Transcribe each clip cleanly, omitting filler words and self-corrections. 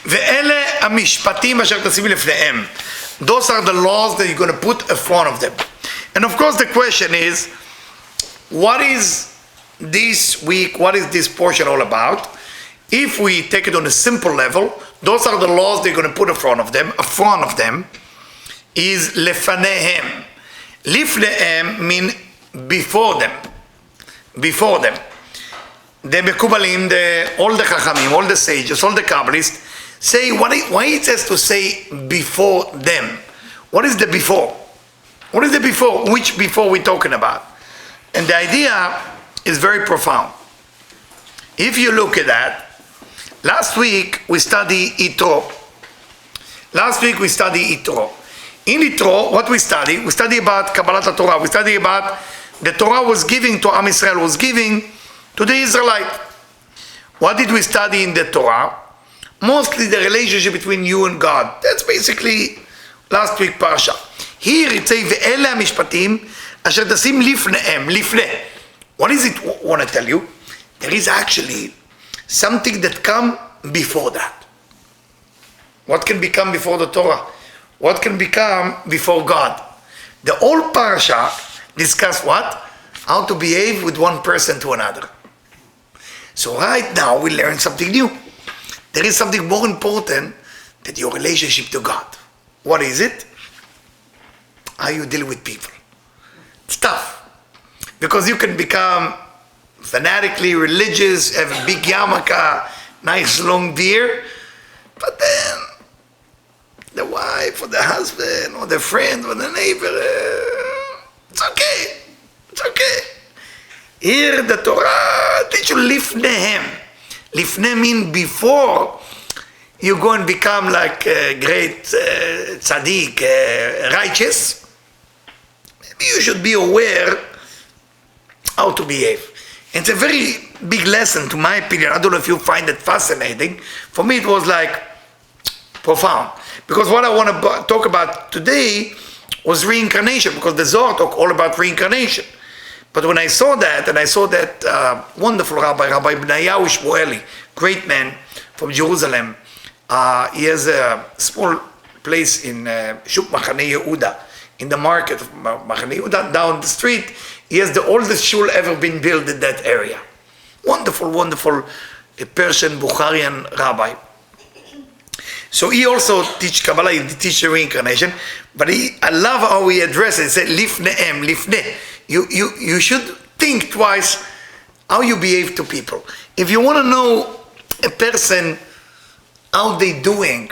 ואלה המשפטים אשר תשים לפניהם. Those are the laws that you're going to put in front of them. And of course the question is, what is this week, what is this portion all about? If we take it on a simple level, those are the laws they're going to put in front of them. In front of them is lefanehem. Lifnehem mean before them. Before them. The Mekubalim, all the Chachamim, all the sages, all the Kabbalists say, why it says to say before them? What is the before? What is the before? Which before we're talking about? And the idea is very profound. If you look at that, last week we studied Yitro. In Yitro, what we study? We study about Kabbalat Torah. We study about the Torah was giving to Am Yisrael, was giving to the Israelite. What did we study in the Torah? Mostly the relationship between you and God. That's basically last week Parsha. Here it says, "Ve'ele mishpatim asher tasim lifnehem." Lifne. What does it want to tell you? There is actually something that come before that. What can become before the Torah? What can become before God? The whole Parsha discuss what? How to behave with one person to another. So right now we learn something new. There is something more important than your relationship to God. What is it? How you deal with people. It's tough. Because you can become fanatically religious, have a big yarmulke, nice long beard, but then the wife or the husband or the friend or the neighbor, it's okay. It's okay. Here the Torah teach you lifnehem. Lifne mean before you go and become like a great tzaddik, righteous. Maybe you should be aware how to behave. It's a very big lesson, to my opinion. I don't know if you find it fascinating. For me, it was like profound. Because what I want to talk about today was reincarnation, because the Zohar talk all about reincarnation. But when I saw that, and I saw that wonderful Rabbi Eliyahu Jian, great man from Jerusalem, he has a small place in Shuk Machane Yehuda, in the market of Machane Yehuda, down the street. He has the oldest shul ever been built in that area. Wonderful, wonderful Persian Bukharian rabbi. So he also teach Kabbalah, he teach reincarnation, but I love how he addresses it. He said, Lifnehem, lifne. You should think twice how you behave to people. If you want to know a person, how they doing,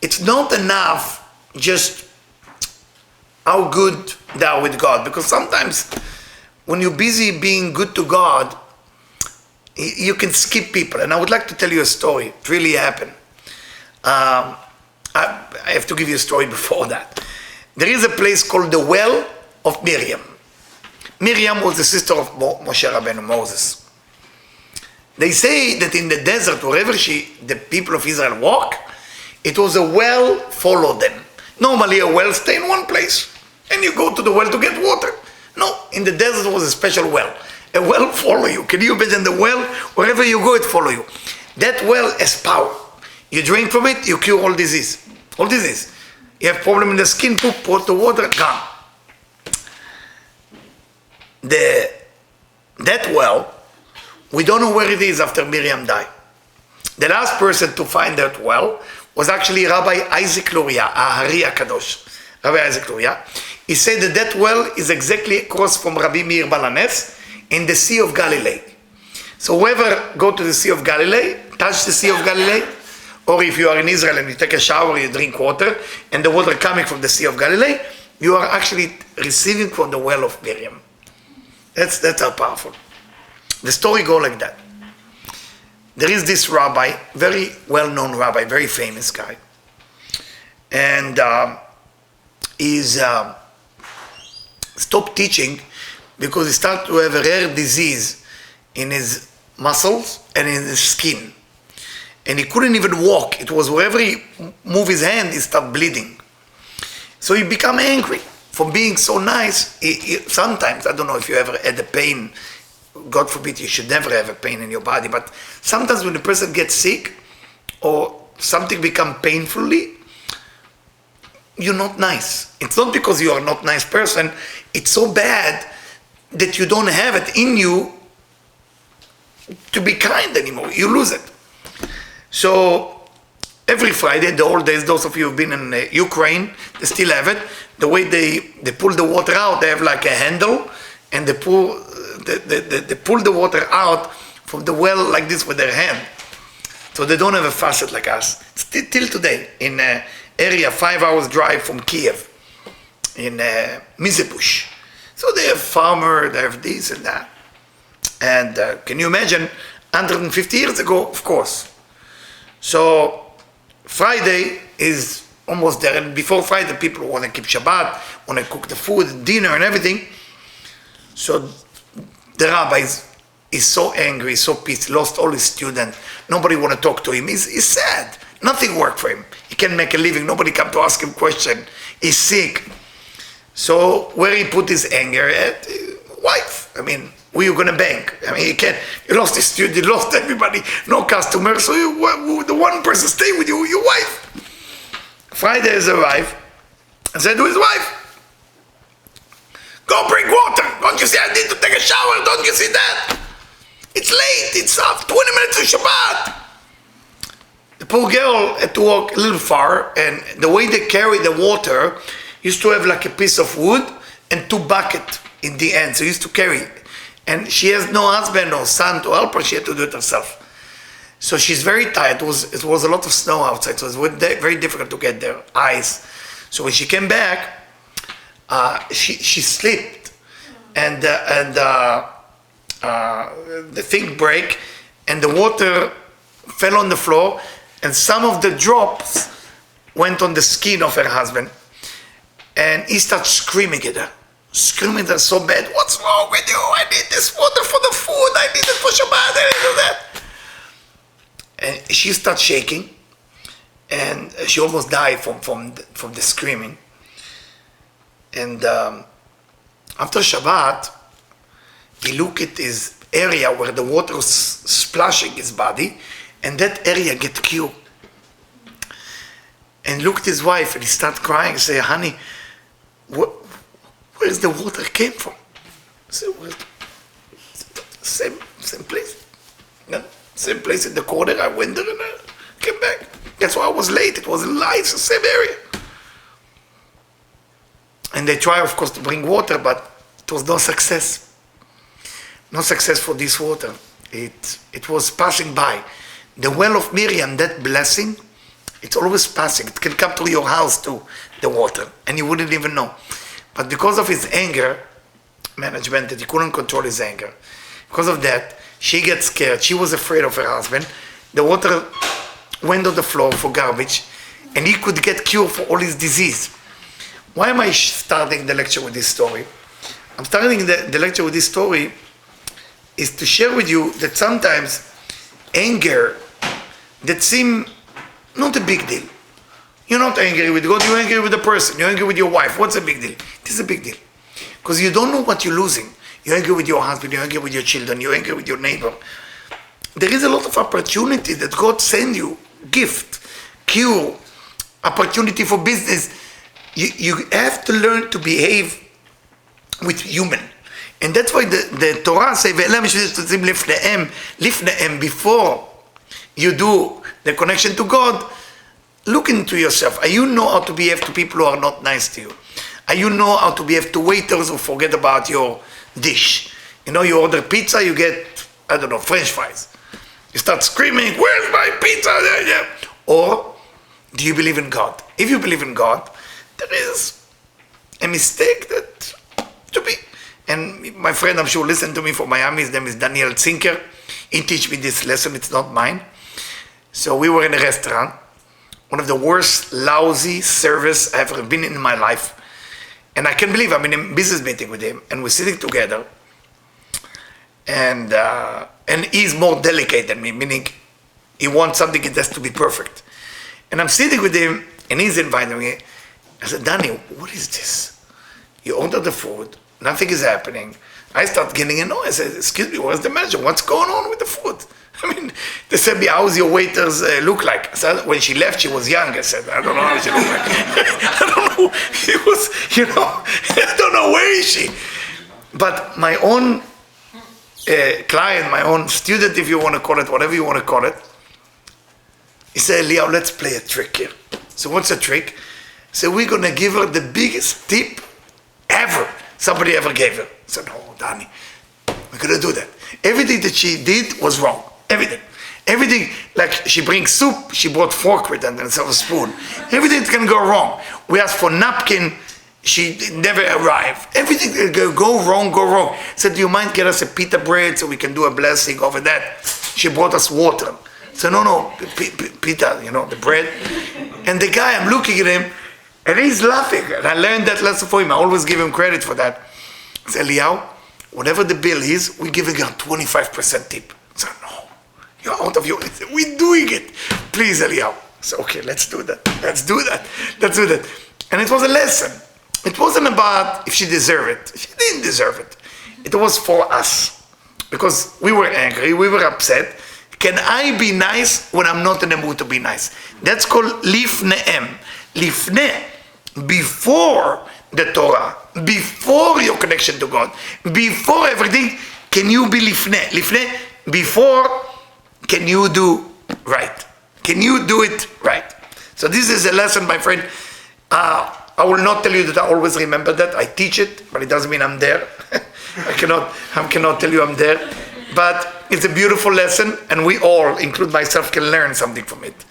it's not enough just how good they are with God. Because sometimes when you're busy being good to God, you can skip people. And I would like to tell you a story. It really happened. I have to give you a story before that. There is a place called the Well of Miriam. Miriam was the sister of Moshe Rabbeinu, Moses. They say that in the desert, wherever the people of Israel walk, it was a well followed them. Normally a well stay in one place, and you go to the well to get water. No, in the desert was a special well. A well follow you. Can you imagine the well? Wherever you go, it follow you. That well has power. You drink from it, you cure all disease. All disease. You have problem in the skin, pour the water, gone. That well, we don't know where it is after Miriam died. The last person to find that well was actually Rabbi Isaac Luria, Ahari HaKadosh. Rabbi Isaac Luria. He said that well is exactly across from Rabbi Meir Balanes in the Sea of Galilee. So whoever go to the Sea of Galilee, touch the Sea of Galilee, or if you are in Israel and you take a shower, you drink water, and the water coming from the Sea of Galilee, you are actually receiving from the well of Miriam. That's how powerful. The story goes like that. There is this rabbi, very well-known rabbi, very famous guy. And he's stopped teaching because he started to have a rare disease in his muscles and in his skin. And he couldn't even walk. It was wherever he moved his hand, he started bleeding. So he became angry from being so nice. He sometimes, I don't know if you ever had a pain, God forbid, you should never have a pain in your body, but sometimes when the person gets sick or something become painfully, you're not nice. It's not because you are not nice person. It's so bad that you don't have it in you to be kind anymore. You lose it. So every Friday, the old days, those of you who've been in Ukraine, they still have it. The way they pull the water out, they have like a handle, and they pull the water out from the well like this with their hand. So they don't have a faucet like us. Till today, in area 5 hours drive from Kiev, in Mizebush. So they have farmer, they have this and that. And can you imagine, 150 years ago, of course. So Friday is almost there, and before Friday, people want to keep Shabbat, want to cook the food, dinner and everything. So the rabbi is so angry, so pissed, lost all his students. Nobody want to talk to him. He's sad. Nothing worked for him. He can't make a living. Nobody come to ask him question. He's sick. So where he put his anger at? Wife. I mean, who you gonna bank? I mean, you lost his student, you lost everybody, no customers. So the one person stay with you, your wife. Friday has arrived and said to his wife, go bring water. Don't you see I need to take a shower? Don't you see that? It's late. It's 20 minutes to Shabbat. The poor girl had to walk a little far, and the way they carry the water used to have like a piece of wood and 2 buckets in the end. So used to carry it. And she has no husband or son to help her. She had to do it herself. So she's very tired. It was a lot of snow outside, so it was very difficult to get there. Ice. So when she came back, she slipped, and the thing break, and the water fell on the floor, and some of the drops went on the skin of her husband, and he started screaming at her. Screaming at her so bad, what's wrong with you? I need this water for the food, I need it for Shabbat, I need to do that. And she started shaking, and she almost died from the screaming. And after Shabbat, he looked at his area where the water was splashing his body, and that area get cured. And looked at his wife, and he started crying and said, honey, where's the water came from? I said, well, same place. Yeah, same place in the corner. I went there and I came back. That's why I was late. It was light, it's the same area. And they try, of course, to bring water, but it was no success. No success for this water. It was passing by. The well of Miriam, that blessing, it's always passing. It can come to your house too, the water, and you wouldn't even know. But because of his anger management, that he couldn't control his anger, because of that, she gets scared. She was afraid of her husband. The water went on the floor for garbage, and he could get cured for all his disease. Why am I starting the lecture with this story? I'm starting the lecture with this story is to share with you that sometimes anger that seem not a big deal. You're not angry with God, you're angry with the person, you're angry with your wife. What's a big deal? This is a big deal. Because you don't know what you're losing. You're angry with your husband, you're angry with your children, you're angry with your neighbor. There is a lot of opportunity that God send you, gift, cure, opportunity for business. You have to learn to behave with human. And that's why the Torah says, before you do the connection to God, look into yourself. Are you know how to behave to people who are not nice to you? Are you know how to behave to waiters who forget about your dish? You know, you order pizza, you get, I don't know, French fries. You start screaming, where's my pizza? Or do you believe in God? If you believe in God, there is a mistake that to be. And my friend, I'm sure, listened to me from Miami. His name is Daniel Zinker. He teach me this lesson. It's not mine. So we were in a restaurant. One of the worst, lousy service I've ever been in my life. And I can't believe I'm in a business meeting with him, and we're sitting together. And he's more delicate than me, meaning he wants something, it has to be perfect. And I'm sitting with him, and he's inviting me. I said, Danny, what is this? You order the food, nothing is happening. I start getting annoyed. I said, excuse me, where's the manager? What's going on with the food? I mean, they said me, how's your waiters look like? I said, when she left, she was young. I said, I don't know how she looked like. I don't know. It was, I don't know where is she. But my own client, my own student, if you want to call it, whatever you want to call it, he said, Eliyahu, let's play a trick here. So what's the trick? So we're going to give her the biggest tip ever somebody ever gave her. I said, no, Danny, we're going to do that. Everything that she did was wrong. Everything, like she brings soup, she brought fork with it instead of a spoon. Everything can go wrong. We asked for napkin, she never arrived. Everything can go wrong. Said, do you mind get us a pita bread so we can do a blessing over that? She brought us water. So no, pita, the bread. And the guy, I'm looking at him, and he's laughing. And I learned that lesson for him. I always give him credit for that. I said, Eliyahu, whatever the bill is, we're giving her 25% tip. I said, no, you're out of your... We're doing it. Please, Eliyahu. I said, okay, let's do that. And it was a lesson. It wasn't about if she deserved it. She didn't deserve it. It was for us. Because we were angry, we were upset. Can I be nice when I'm not in the mood to be nice? That's called lifne'em. Lifne, before the Torah, before your connection to God, before everything, can you be lifne? Lifne, before, can you do right? Can you do it right? So this is a lesson, my friend. I will not tell you that I always remember that. I teach it, but it doesn't mean I'm there. I cannot tell you I'm there. But it's a beautiful lesson, and we all, include myself, can learn something from it.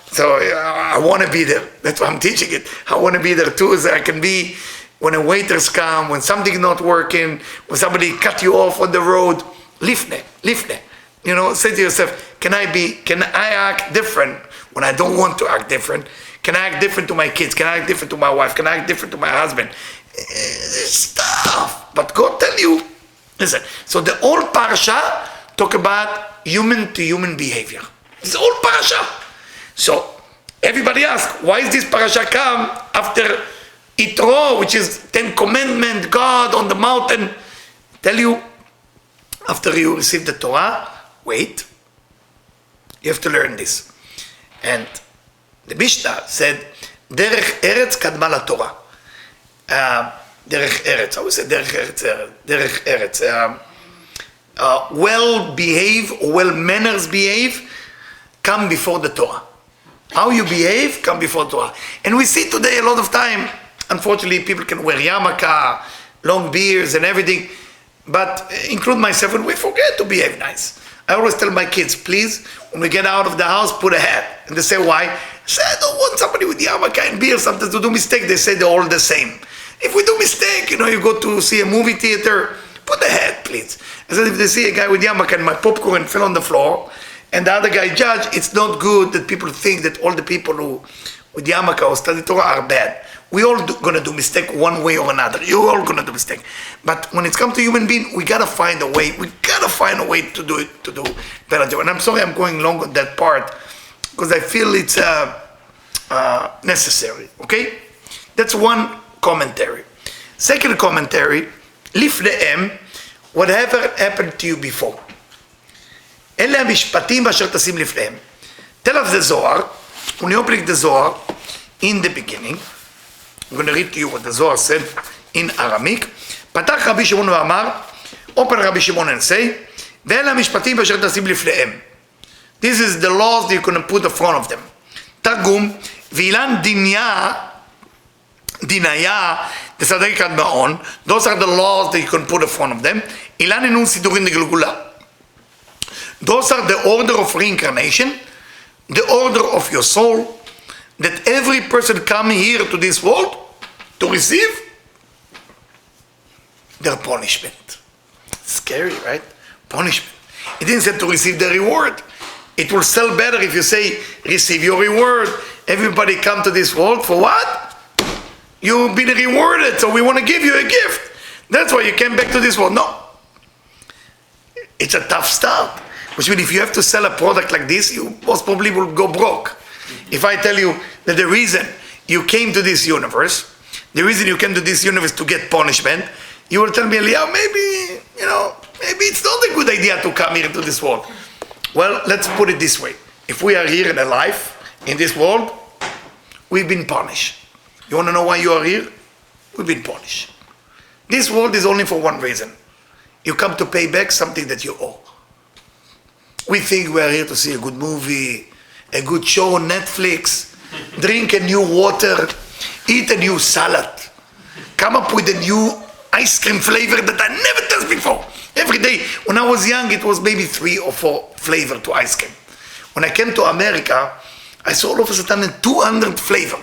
So I want to be there. That's why I'm teaching it. I want to be there too, so I can be when a waiters come, when something's not working, when somebody cut you off on the road. Lifne. Say to yourself, can I act different when I don't want to act different? Can I act different to my kids? Can I act different to my wife? Can I act different to my husband? It's tough. But God tell you, listen. So the whole parasha talk about human-to-human behavior. It's the whole parasha. So everybody asks, why is this parasha come after Yitro, which is 10 Commandments, God on the mountain? Tell you, after you receive the Torah, wait. You have to learn this. And the Mishnah said, Derech Eretz kadma la Torah. Derech Eretz, I would say Derech Eretz. Well-behave, well-manners behave, come before the Torah. How you behave, come before Torah. And we see today a lot of time, unfortunately, people can wear yarmulke, long beards and everything, but include myself, and we forget to behave nice. I always tell my kids, please, when we get out of the house, put a hat. And they say, why? I say, I don't want somebody with yarmulke and beard sometimes to do mistake. They say they're all the same. If we do mistake, you go to see a movie theater, put a hat, please. I said, if they see a guy with yarmulke and my popcorn fell on the floor, and the other guy judge, it's not good that people think that all the people who with yarmulke or study Torah are bad. We all gonna do mistake one way or another. You're all gonna do mistake. But when it comes to human being, we gotta find a way. We gotta find a way to do it, to do better job. And I'm sorry I'm going long on that part, because I feel it's necessary, okay? That's one commentary. Second commentary, Lifne'em, whatever happened to you before. אלה המשפטים אשר תשים לפניהם. Tell us the Zohar, when you open the Zohar, in the beginning, I'm going to read to you what the Zohar said in Aramaic. פתח רבי שמעון ואמר, open רבי שמעון and say, ואלה המשפטים אשר תשים לפניהם. This is the laws that you can put in front of them. תרגום, ואילן דיניה, תסדר כאן מעון, those are the laws that you can put in front of them. אילן אינון סידורין דגלגולה. Those are the order of reincarnation, the order of your soul, that every person coming here to this world to receive their punishment. Scary, right? Punishment. It didn't say to receive the reward. It will sell better if you say, receive your reward. Everybody come to this world for what? You've been rewarded, so we want to give you a gift. That's why you came back to this world. No. It's a tough start. Which means if you have to sell a product like this, you most probably will go broke. If I tell you that the reason you came to this universe, the reason you came to this universe to get punishment, you will tell me, Eliyahu, maybe it's not a good idea to come here to this world. Well, let's put it this way. If we are here in a life, in this world, we've been punished. You want to know why you are here? We've been punished. This world is only for one reason. You come to pay back something that you owe. We think we are here to see a good movie, a good show on Netflix, drink a new water, eat a new salad, come up with a new ice cream flavor that I never tasted before. Every day, when I was young, it was maybe 3 or 4 flavors to ice cream. When I came to America, I saw all of a sudden 200 flavor,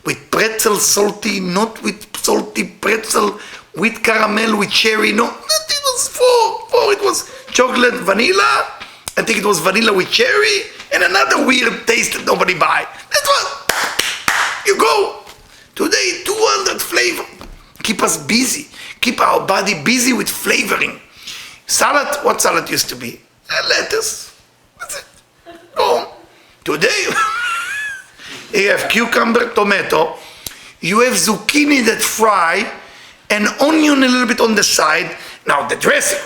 with pretzel, salty, not with salty pretzel, with caramel, with cherry, no, it was 4. It was chocolate, vanilla, I think it was vanilla with cherry, and another weird taste that nobody buy. That's what, you go. Today, 200 flavor. Keep us busy. Keep our body busy with flavoring. Salad, what salad used to be? Lettuce. That's it. Go home. Today, you have cucumber, tomato. You have zucchini that fry, and onion a little bit on the side. Now the dressing,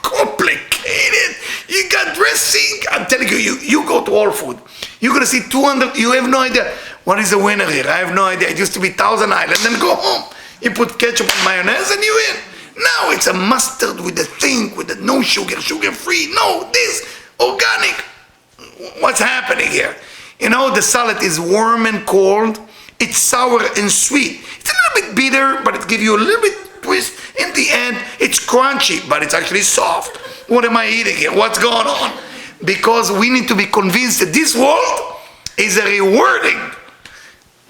complicated. You got dressing. I'm telling you, you go to Whole Food. You're going to see 200, you have no idea. What is the winner here? I have no idea. It used to be Thousand Island. Then go home. You put ketchup and mayonnaise and you in. Now it's a mustard with the thing, with the no sugar, sugar-free, no, this, organic. What's happening here? You know, the salad is warm and cold. It's sour and sweet. It's a little bit bitter, but it gives you a little bit twist. In the end, it's crunchy, but it's actually soft. What am I eating here? What's going on? Because we need to be convinced that this world is a rewarding.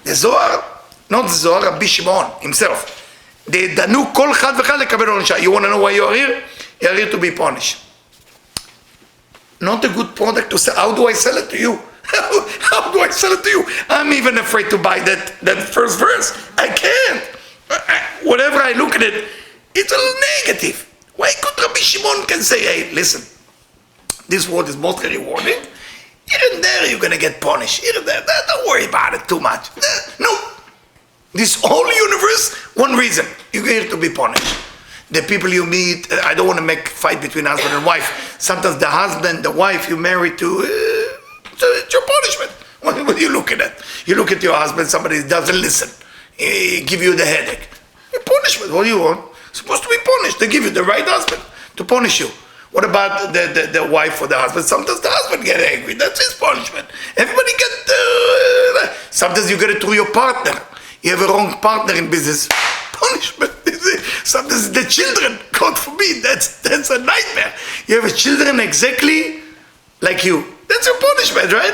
The Zohar, not the Zohar, Rabbi Shimon himself. דנו כל אחד ואחד לקבל עונשה. You want to know why you are here? You are here to be punished. Not a good product to sell. How do I sell it to you? How do I sell it to you? I'm even afraid to buy that first verse. I can't. Whatever I look at it, it's a little negative. Why could Rabbi Shimon can say, hey, listen, this world is mostly rewarding. Here and there you're going to get punished. Here and there. Don't worry about it too much. No. This whole universe, one reason, you're here to be punished. The people you meet, I don't want to make fight between husband and wife. Sometimes the husband, the wife you marry to, it's your punishment. What are you looking at? You look at your husband, somebody doesn't listen. He give you the headache. Your punishment, what do you want? You're supposed to be punished. They give you the right husband to punish you. What about the wife or the husband? Sometimes the husband get angry. That's his punishment. Everybody get, sometimes you get it through your partner. You have a wrong partner in business. Punishment. Sometimes the children, God forbid, that's a nightmare. You have a children exactly like you. That's your punishment, right?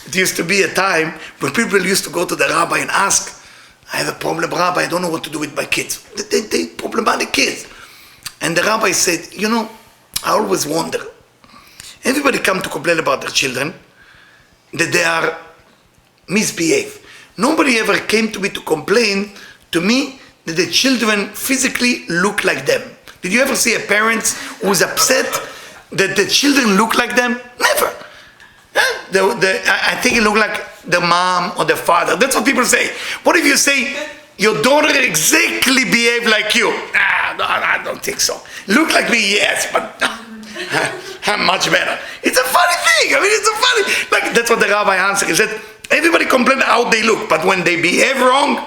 It used to be a time when people used to go to the rabbi and ask, I have a problem, rabbi, I don't know what to do with my kids. They problematic kids. And the rabbi said, you know, I always wonder. Everybody come to complain about their children, that they are misbehaved. Nobody ever came to me to complain to me that the children physically look like them. Did you ever see a parent who's upset that the children look like them? Never. I think it look like the mom or the father. That's what people say. What if you say, your daughter exactly behave like you? No, I don't think so. Look like me, yes, but I'm much better. It's a funny thing. I mean, it's a funny, like, that's what the rabbi answered. He said, everybody complains how they look, but when they behave wrong,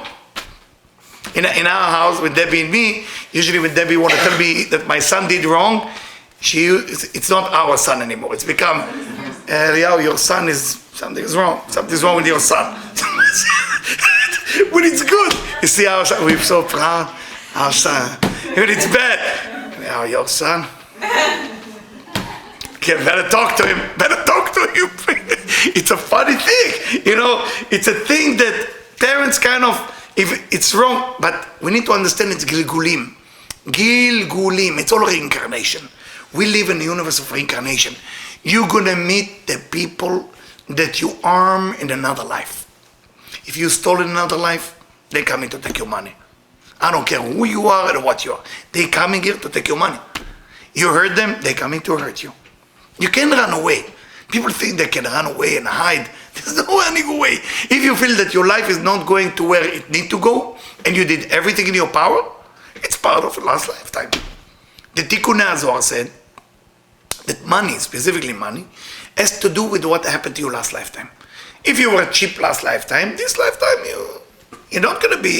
in our house with Debbie and me, usually when Debbie want to tell me that my son did wrong, it's not our son anymore. It's become, Eliyahu, your son is, something's wrong with your son. When it's good, you see our son, we're so proud, our son. When it's bad, Eliyahu, your son. Okay, better talk to him. It's a funny thing, you know. It's a thing that parents kind of, if it's wrong, but we need to understand it's Gilgulim. It's all reincarnation. We live in the universe of reincarnation. You're gonna meet the people that you harm in another life. If you stole in another life, they're coming to take your money. I don't care who you are or what you are. They're coming here to take your money. You hurt them, they're coming to hurt you. You can't run away. People think they can run away and hide. There's no running away. If you feel that your life is not going to where it needs to go, and you did everything in your power, it's part of a last lifetime. The Tikkun HaZohar said that money, specifically money, has to do with what happened to you last lifetime. If you were cheap last lifetime, this lifetime you're not going to be...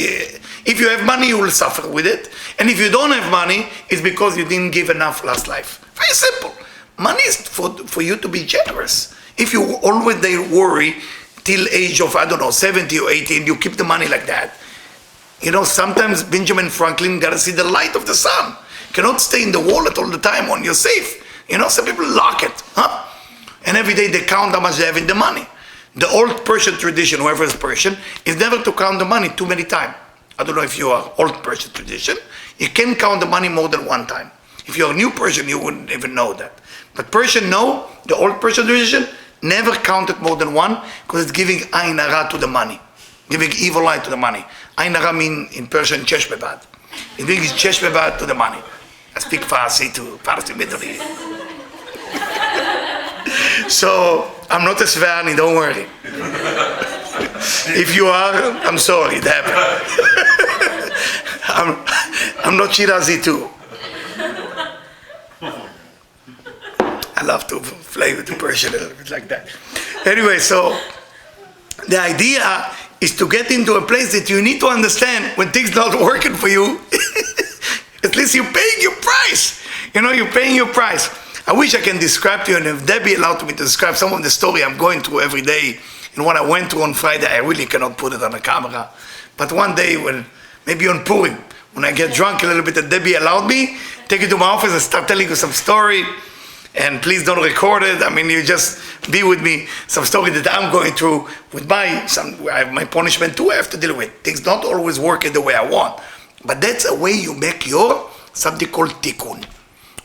If you have money, you will suffer with it. And if you don't have money, it's because you didn't give enough last life. Very simple. Money is for you to be generous. If you always worry till age of, 70 or 80, and you keep the money like that, sometimes Benjamin Franklin got to see the light of the sun. You cannot stay in the wallet all the time on your safe. Some people lock it, and every day they count how much they have in the money. The old Persian tradition, whoever is Persian, is never to count the money too many times. I don't know if you are old Persian tradition. You can count the money more than one time. If you're a new Persian, you wouldn't even know that. But Persian know, the old Persian tradition, never counted more than one, because it's giving ayn hara to the money. Giving evil eye to the money. Ayn hara means in Persian, chesh bebad. It brings chesh bebad to the money. I speak Farsi to Farsi Middle East. So, I'm not a Svani, don't worry. If you are, I'm sorry, it happened. I'm not Shirazi too. I love to play with the Persian a little bit like that. Anyway, so the idea is to get into a place that you need to understand when things not working for you, at least you're paying your price. You're paying your price. I wish I can describe to you, and if Debbie allowed me to describe some of the story I'm going through every day, and what I went through on Friday, I really cannot put it on the camera. But one day, maybe on Purim, when I get drunk a little bit, and Debbie allowed me, take you to my office and start telling you some story. And please don't record it. You just be with me. Some story that I'm going through with I have my punishment too I have to deal with. Things don't always work the way I want. But that's a way you make your something called tikkun.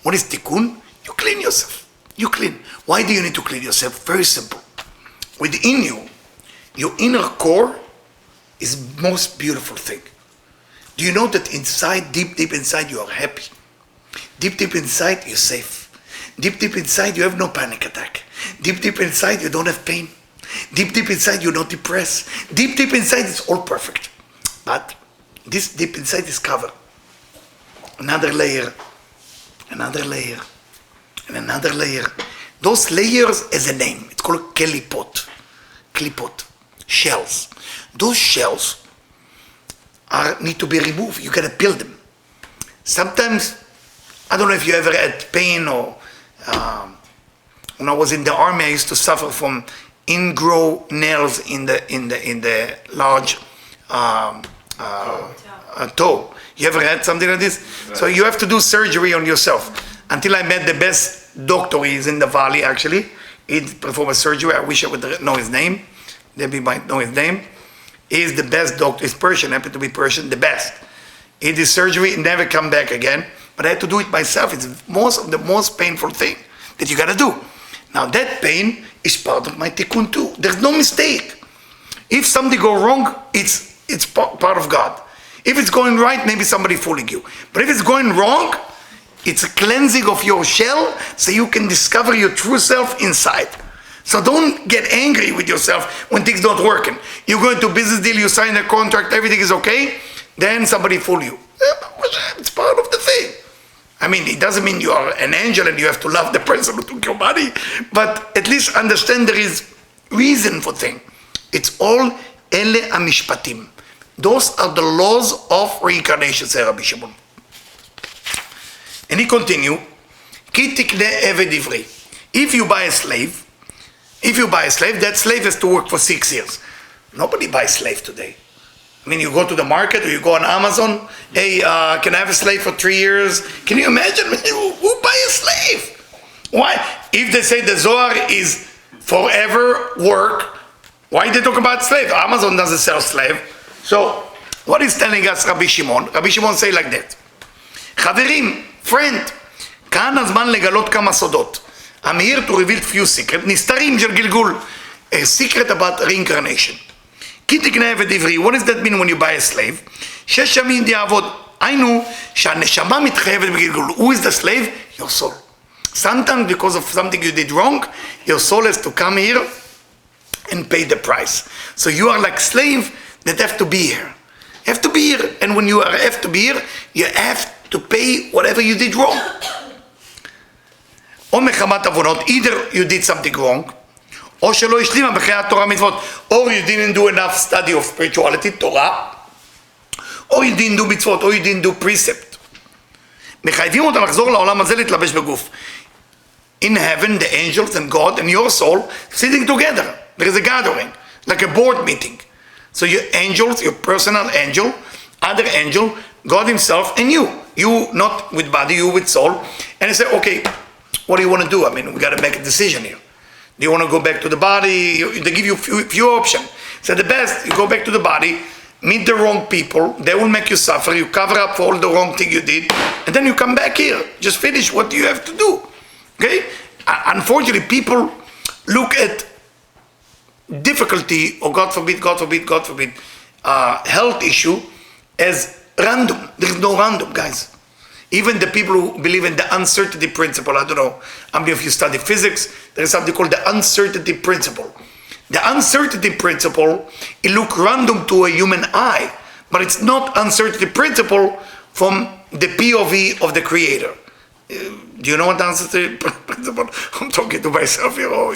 What is tikkun? You clean yourself. You clean. Why do you need to clean yourself? Very simple. Within you, your inner core is the most beautiful thing. Do you know that inside, deep inside, you are happy? Deep inside, you're safe. Deep inside, you have no panic attack. Deep inside, you don't have pain. Deep inside, you're not depressed. Deep inside, it's all perfect. But this deep inside is covered. Another layer, another layer, and another layer. Those layers has a name. It's called kelipot. Kelipot. Shells. Those shells need to be removed. You gotta peel them. Sometimes, I don't know if you ever had pain or when I was in the army, I used to suffer from ingrown nails in the large toe. You ever had something like this? Right. So you have to do surgery on yourself. Until I met the best doctor, he's in the valley actually. He performed a surgery. I wish I would know his name. Debbie might know his name. He's the best doctor. He's Persian, happened to be Persian, the best. He did surgery, never come back again. But I had to do it myself. It's the most painful thing that you gotta do. Now that pain is part of my tikkun too. There's no mistake. If something go wrong, it's part of God. If it's going right, maybe somebody fooling you. But if it's going wrong, it's a cleansing of your shell so you can discover your true self inside. So don't get angry with yourself when things not working. You go into business deal, you sign a contract, everything is okay, then somebody fool you. It's part of the thing. It doesn't mean you are an angel and you have to love the person who took your money, but at least understand there is reason for things. It's all ele Mishpatim. Those are the laws of reincarnation, says Rabbi Shimon. And he continues, Ki tikne eved ivri. If you buy a slave, that slave has to work for 6 years. Nobody buys slave today. You go to the market or you go on Amazon, hey, can I have a slave for 3 years? Can you imagine? Who buy a slave? Why? If they say the Zohar is forever work, why they talk about slave? Amazon doesn't sell slave. So, what is telling us Rabbi Shimon? Rabbi Shimon say like that. חברים, friend, כאן הזמן לגלות כמה סודות. I'm here to reveal few secrets. נסתרים של גלגול. A secret about reincarnation. כי תקנה עבד עברי. What does that mean when you buy a slave? שש ימים יעבוד. היינו שהנשמה מתחייבת בגלגול. Who is the slave? Your soul. Sometimes because of something you did wrong, your soul has to come here and pay the price. So you are like slave that have to be here. You have to be here. And when you have to be here, you have to pay whatever you did wrong. או מחמת עוונות, either you did something wrong, או שלא השלימה בחיי התורה מצוות, or you didn't do enough study of spirituality, תורה, או you didn't do מצוות, או you didn't do precept. מחייבים אותם לחזור לעולם הזה להתלבש בגוף. In heaven, the angels and God and your soul sitting together. There is a gathering, like a board meeting. So your angels, your personal angel, other angel, God himself, and you. You not with body, you with soul. And you say, okay, what do you want to do? I mean, we got to make a decision here. Do you want to go back to the body? They give you few options. So the best, you go back to the body, meet the wrong people, they will make you suffer, you cover up for all the wrong thing you did, and then you come back here. Just finish what you have to do. Okay? Unfortunately, people look at difficulty, or God forbid, health issue as random. There is no random, guys. Even the people who believe in the uncertainty principle, I don't know how many of you study physics, there is something called the uncertainty principle. The uncertainty principle, it looks random to a human eye, but it's not uncertainty principle from the POV of the creator. Do you know what the uncertainty principle? I'm talking to myself here. Oh,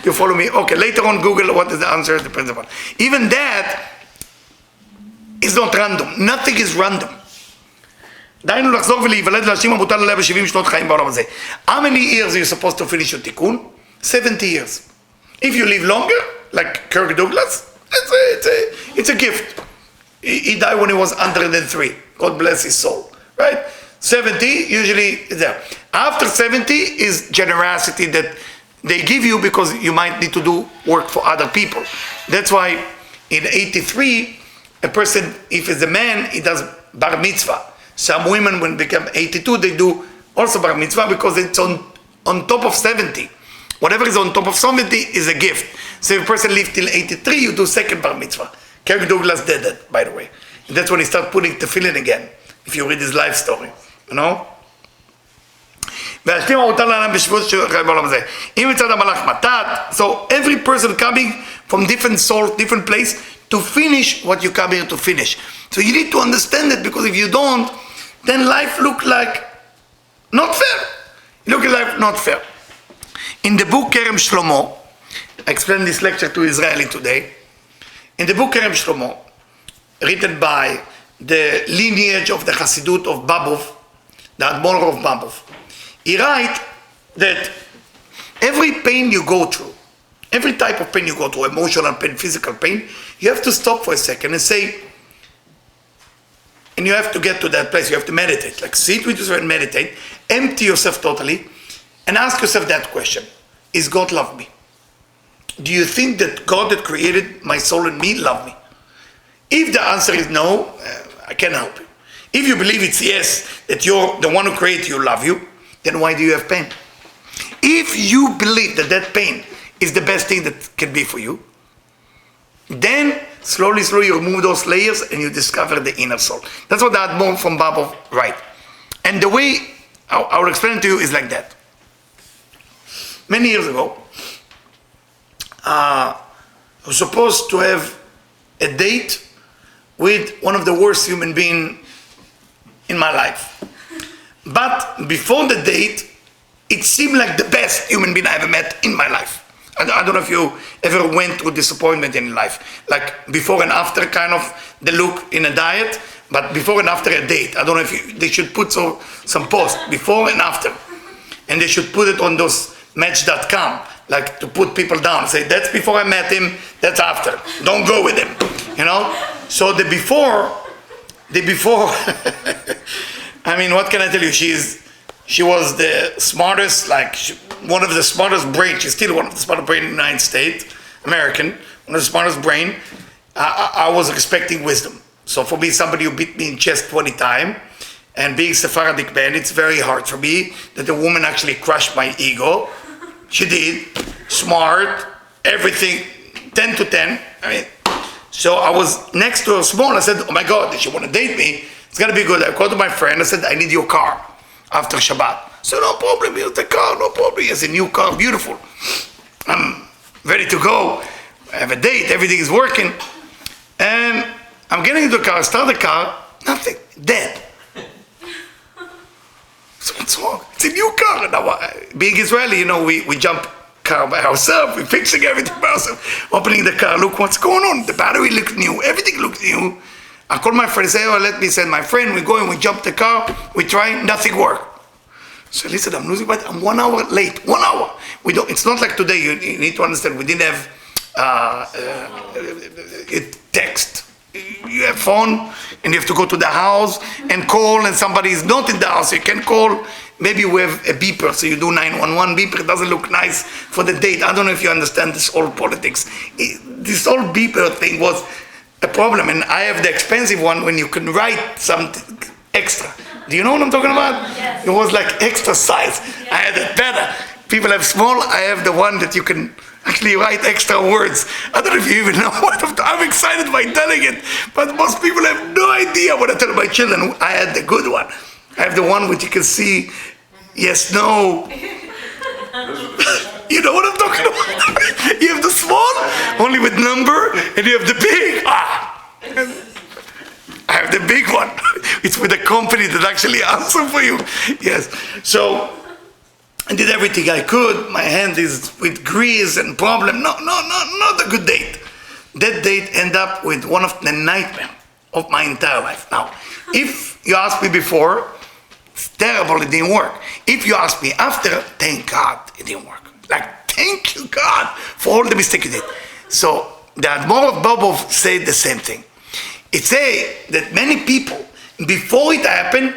you follow me? Okay, later on Google what is the uncertainty principle. Even that is not random. Nothing is random. דיינו לחזור ולהיוולד להשלים המוטל עליה ב-70 שנות חיים בעולם הזה. How many years are you supposed to finish your tikkun? 70 years. If you live longer, like Kirk Douglas, it's a gift. He died when he was 103. God bless his soul. Right? 70 usually is there. After 70 is generosity that they give you because you might need to do work for other people. That's why in 83, a person, if it's a man, he does bar mitzvah. Some women, when they become 82, they do also bar mitzvah because it's on top of 70. Whatever is on top of 70 is a gift. So if a person lives till 83, you do second bar mitzvah. Kirk Douglas did that, by the way. And that's when he started putting tefillin again, if you read his life story. You know? So every person coming from different source, different place, to finish what you come here to finish. So you need to understand it, because if you don't, then life look like not fair. Look at life not fair. In the book Kerem Shlomo, I explained this lecture to Israeli today. In the book Kerem Shlomo, written by the lineage of the Hasidut of Babov, the Admor of Babov, he writes that every pain you go through, every type of pain you go through, emotional pain, physical pain, you have to stop for a second and say, and you have to get to that place, you have to meditate, like sit with yourself and meditate, empty yourself totally, and ask yourself that question: is God love me? Do you think that God that created my soul and me love me? If the answer is no, I can't help you. If you believe it's yes, that you're the one who created you, love you, then why do you have pain? If you believe that that pain is the best thing that can be for you, then slowly you remove those layers and you discover the inner soul. That's what the Admor from Babov write. And the way I will explain it to you is like that. Many years ago, I was supposed to have a date with one of the worst human beings in my life. But before the date, it seemed like the best human being I ever met in my life. I don't know if you ever went through disappointment in life, like before and after, kind of the look in a diet, but before and after a date. I don't know if they should put some post before and after, and they should put it on those match.com, like to put people down, say that's before I met him, that's after, don't go with him, you know. So the before I mean, what can I tell you? She was the smartest, like one of the smartest brains. She's still one of the smartest brains in the United States, American, one of the smartest brain. I was expecting wisdom. So for me, somebody who beat me in chess 20 times, and being Sephardic man, it's very hard for me that a woman actually crushed my ego. She did. Smart, everything, 10 to 10. I mean, so I was next to her small. I said, oh my God, if she want to date me, it's going to be good. I called to my friend. I said, I need your car after Shabbat. So no problem, here's the car, no problem. He has a new car, beautiful. I'm ready to go. I have a date, everything is working. And I'm getting into the car, start the car, nothing, dead. So what's wrong? It's a new car. Now, being Israeli, we jump car by ourselves, we're fixing everything by ourselves, opening the car, look what's going on. The battery looks new, everything looks new. I call my friend, say, let me send my friend, we go and we jump the car, we try, nothing works. So listen, I'm losing, but I'm 1 hour late, 1 hour. It's not like today, you need to understand, we didn't have text. You have phone, and you have to go to the house and call, and somebody is not in the house, you can call. Maybe we have a beeper, so you do 911 beeper, it doesn't look nice for the date. I don't know if you understand this whole politics. This whole beeper thing was a problem, and I have the expensive one when you can write something extra. Do you know what I'm talking about? Yes. It was like extra size. Yes. I had it better. People have small, I have the one that you can actually write extra words. I don't know if you even know what I'm excited by telling it, but most people have no idea what I tell my children. I had the good one. I have the one which you can see, yes, no. You know what I'm talking about? You have the small, only with number, and you have the big. I have the big one. It's with a company that actually answers for you. Yes. So I did everything I could. My hand is with grease and problem. No, not a good date. That date ended up with one of the nightmares of my entire life. Now, if you asked me before, it's terrible, it didn't work. If you ask me after, thank God it didn't work. Like, thank you God for all the mistakes you did. So the Admor of Bobov said the same thing. It says that many people, before it happened,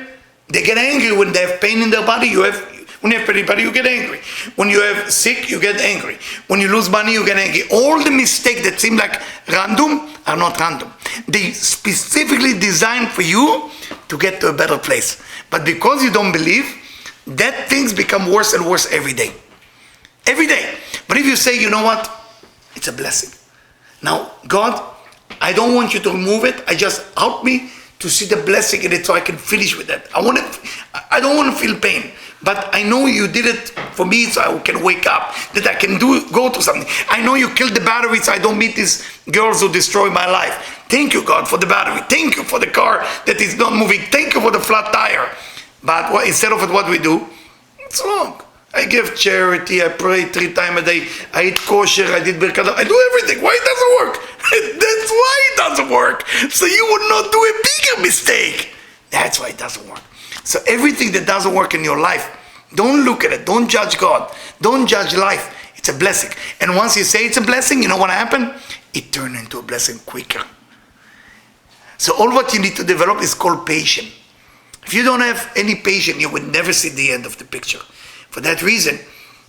they get angry when they have pain in their body. When you have pain in your body, you get angry. When you have sick, you get angry. When you lose money, you get angry. All the mistakes that seem like random are not random. They specifically designed for you to get to a better place. But because you don't believe, that things become worse and worse every day. Every day. But if you say, you know what? It's a blessing. Now, God, I don't want you to remove it. I just help me to see the blessing in it so I can finish with that. I don't want to feel pain. But I know you did it for me so I can wake up, that I can go to something. I know you killed the battery so I don't meet these girls who destroy my life. Thank you, God, for the battery. Thank you for the car that is not moving. Thank you for the flat tire. But instead of it, what we do, it's wrong. I give charity, I pray 3 times a day, I eat kosher, I did birkat, I do everything. Why it doesn't work? That's why it doesn't work. So you would not do a bigger mistake. That's why it doesn't work. So everything that doesn't work in your life, don't look at it. Don't judge God. Don't judge life. It's a blessing. And once you say it's a blessing, you know what happened? It turned into a blessing quicker. So all what you need to develop is called patience. If you don't have any patience, you would never see the end of the picture. For that reason,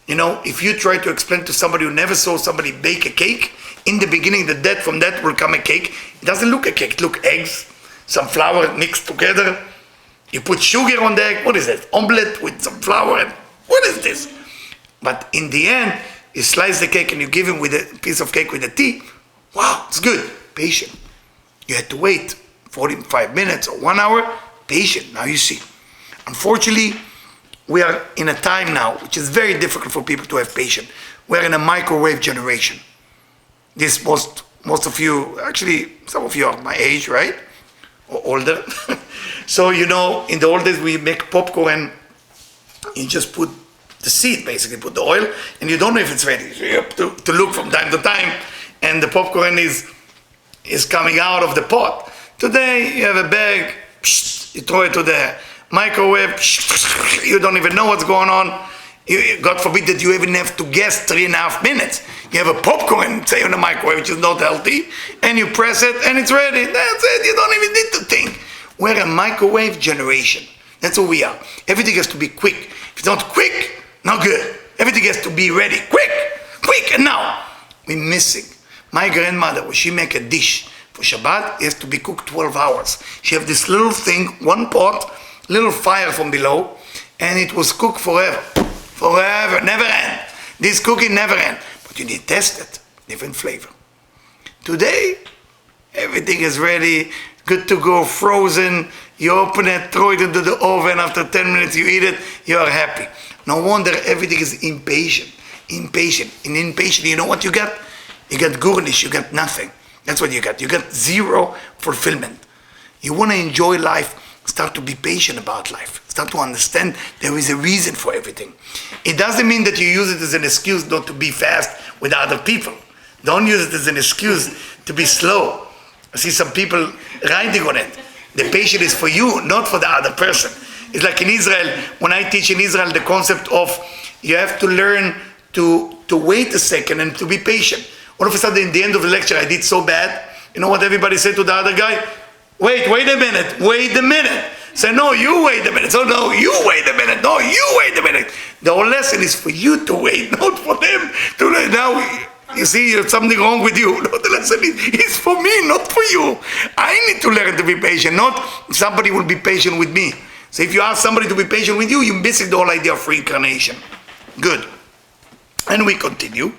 if you try to explain to somebody who never saw somebody bake a cake, in the beginning from that will come a cake. It doesn't look a cake. It looks eggs, some flour mixed together. You put sugar on the egg. What is that? Omelette with some flour. And what is this? But in the end, you slice the cake and you give him with a piece of cake with a tea. Wow, it's good. Patient. You had to wait 45 minutes or 1 hour. Patient. Now you see. Unfortunately, we are in a time now which is very difficult for people to have patience. We're in a microwave generation. This most of you, actually, some of you are my age, right? Or older. So, in the old days we make popcorn, you just put the seed, basically, put the oil, and you don't know if it's ready. So you have to look from time to time, and the popcorn is coming out of the pot. Today, you have a bag, you throw it to the microwave, you don't even know what's going on. God forbid that you even have to guess 3.5 minutes. You have a popcorn, say, in the microwave, which is not healthy, and you press it, and it's ready. That's it. You don't even need to think. We're a microwave generation. That's what we are. Everything has to be quick. If it's not quick, not good. Everything has to be ready. Quick, and now. We're missing. My grandmother, when she make a dish for Shabbat, it has to be cooked 12 hours. She have this little thing, one pot, little fire from below, and it was cooked forever, never end. This cooking never end. But you need to test it, different flavor. Today, everything is ready, good to go, frozen. You open it, throw it into the oven. After 10 minutes, you eat it. You are happy. No wonder everything is impatient. In impatient, you know what you got? You got gurnish. You got nothing. That's what you got. You got zero fulfillment. You want to enjoy life. Start to be patient about life. Start to understand there is a reason for everything. It doesn't mean that you use it as an excuse not to be fast with other people. Don't use it as an excuse to be slow. I see some people riding on it. The patience is for you, not for the other person. It's like in Israel, when I teach in Israel the concept of you have to learn to wait a second and to be patient. All of a sudden, in the end of the lecture, I did so bad. You know what everybody said to the other guy? Wait a minute. Say, no, you wait a minute. So, no, you wait a minute. No, you wait a minute. The whole lesson is for you to wait, not for them to wait. Now, you see, there's something wrong with you. No, the lesson is for me, not for you. I need to learn to be patient, not somebody will be patient with me. So if you ask somebody to be patient with you, you're missing the whole idea of reincarnation. Good. And we continue.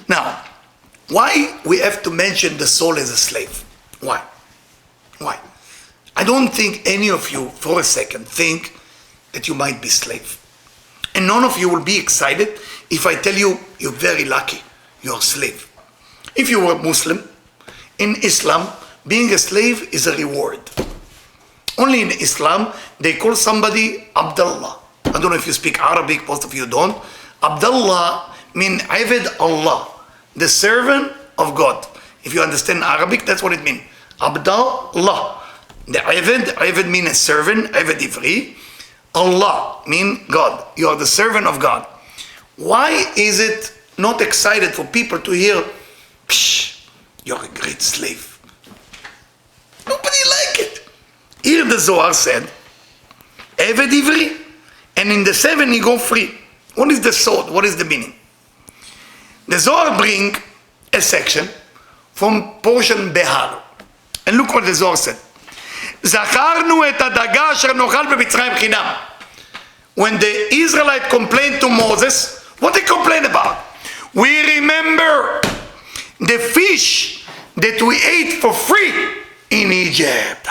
Now, why we have to mention the soul as a slave? Why? I don't think any of you for a second think that you might be slave. And none of you will be excited if I tell you you're very lucky, you're a slave. If you were Muslim, in Islam, being a slave is a reward. Only in Islam, they call somebody Abdullah. I don't know if you speak Arabic, most of you don't. Abdullah means Ibad Allah, the servant of God. If you understand Arabic, that's what it means. Abdullah. The Ibad means a servant, Ibad Ivri. Allah means God. You are the servant of God. Why is it not excited for people to hear, Psh, you're a great slave? Nobody like it. Here the Zohar said, Eved Ivri, and in the 7 he go free. What is the sword? What is the meaning? The Zohar bring a section from portion Behar. And look what the Zohar said. זכרנו את הדגה אשר נאכל במצרים חינם. When the Israelite complained to Moses, what they complained about? We remember the fish that we ate for free in Egypt.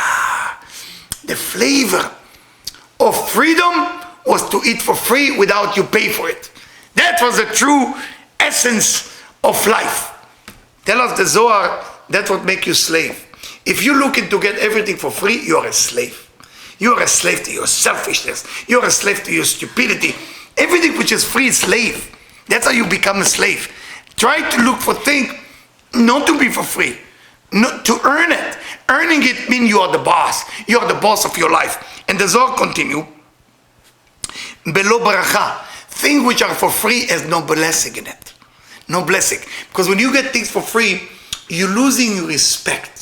The flavor of freedom was to eat for free without you pay for it. That was the true essence of life. Tell us the Zohar, that's what makes you slave. If you're looking to get everything for free, you're a slave. You're a slave to your selfishness. You're a slave to your stupidity. Everything which is free is slave. That's how you become a slave. Try to look for things not to be for free, not to earn it. Earning it means you are the boss. You are the boss of your life. And the Zohar continue. Belo baracha. Things which are for free has no blessing in it. No blessing. Because when you get things for free, you're losing respect.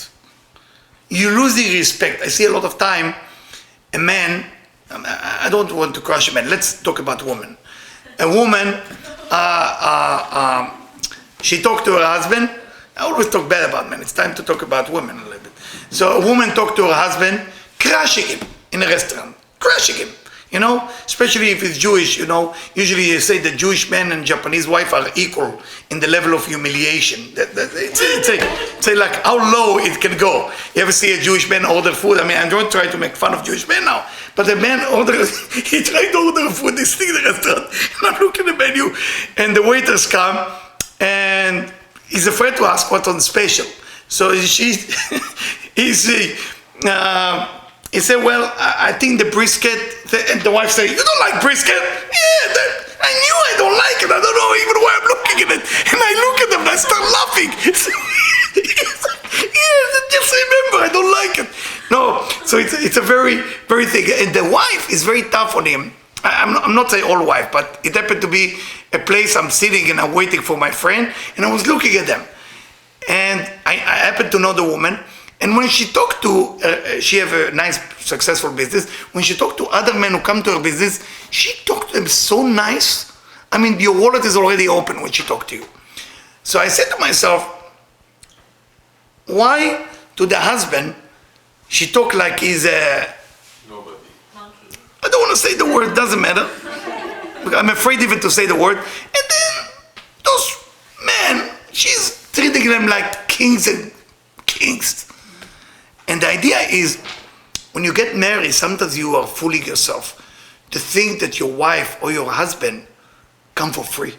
You're losing respect. I see a lot of time, a man, I don't want to crush a man, let's talk about women. A woman, she talked to her husband. I always talk bad about men, it's time to talk about women a little bit. So a woman talked to her husband, crushing him in a restaurant, crushing him. You know, especially if it's Jewish, you know, usually you say that Jewish men and Japanese wife are equal in the level of humiliation. It's like how low it can go. You ever see a Jewish man order food? I mean, I don't try to make fun of Jewish men now, but the man he tried to order food, this thing in the restaurant, and I'm looking at the menu, and the waiters come, and he's afraid to ask what's on special. So he said, well, I think the brisket, and the wife said, you don't like brisket? Yeah, I knew I don't like it. I don't know even why I'm looking at it. And I look at them and I start laughing. Yeah, just remember, I don't like it. No, so it's a very, very thing. And the wife is very tough on him. I'm not saying all wife, but it happened to be a place I'm sitting and I'm waiting for my friend, and I was looking at them. And I happened to know the woman. And when she talked to, she have a nice, successful business. When she talked to other men who come to her business, she talked to them so nice. I mean, your wallet is already open when she talked to you. So I said to myself, why to the husband, she talked like he's a... Nobody. I don't want to say the word, doesn't matter. I'm afraid even to say the word. And then those men, she's treating them like kings and kings. And the idea is, when you get married, sometimes you are fooling yourself to think that your wife or your husband come for free.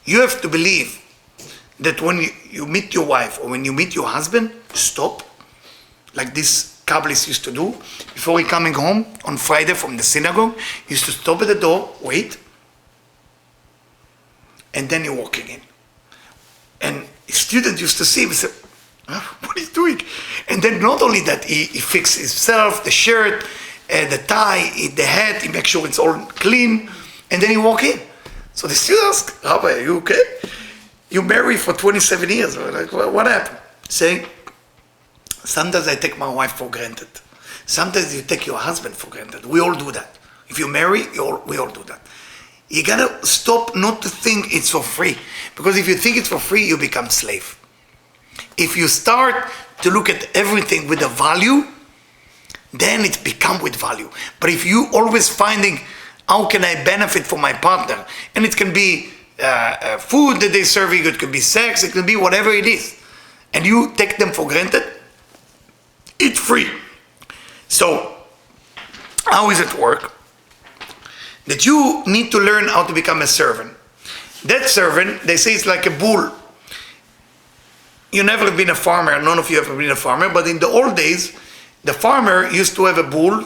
You have to believe that when you meet your wife or when you meet your husband, stop, like this Kabbalist used to do, before he coming home on Friday from the synagogue, he used to stop at the door, wait, and then he walking in. And students used to see him and say, what is he doing? And then not only that, he fixed himself, the shirt, the tie, the hat, he makes sure it's all clean, and then he walk in. So the student asked, Rabbi, are you okay? You married for 27 years. We're like, well, what happened? Saying, sometimes I take my wife for granted. Sometimes you take your husband for granted. We all do that. If you marry, we all do that. You gotta stop not to think it's for free. Because if you think it's for free, you become slave. If you start to look at everything with a value, then it become with value. But if you always finding, how can I benefit from my partner? And it can be food that they're serving, it could be sex, it could be whatever it is. And you take them for granted, it's free. So, how is it work? That you need to learn how to become a servant. That servant, they say it's like a bull. You've never been a farmer, none of you have ever been a farmer, but in the old days, the farmer used to have a bull,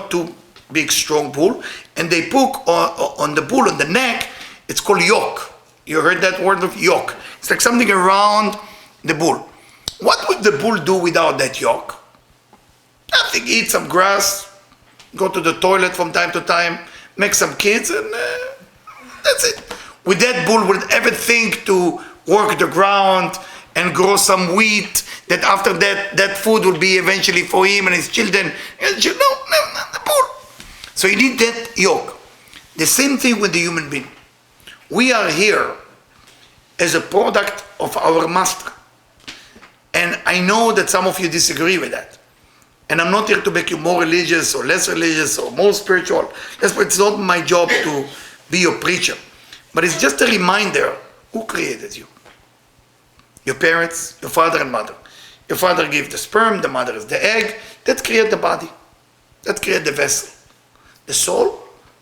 two big strong bull, and they put on the bull, on the neck, it's called yoke. You heard that word of yoke? It's like something around the bull. What would the bull do without that yoke? Nothing, eat some grass, go to the toilet from time to time, make some kids, and that's it. With that bull, would ever think to work the ground and grow some wheat, that after that food will be eventually for him and his children? No, the bull. So you need that yoke. The same thing with the human being. We are here as a product of our master. And I know that some of you disagree with that. And I'm not here to make you more religious or less religious or more spiritual. It's not my job to be your preacher. But it's just a reminder, who created you? Your parents, your father and mother. Your father gave the sperm, the mother is the egg. That created the body. That created the vessel. The soul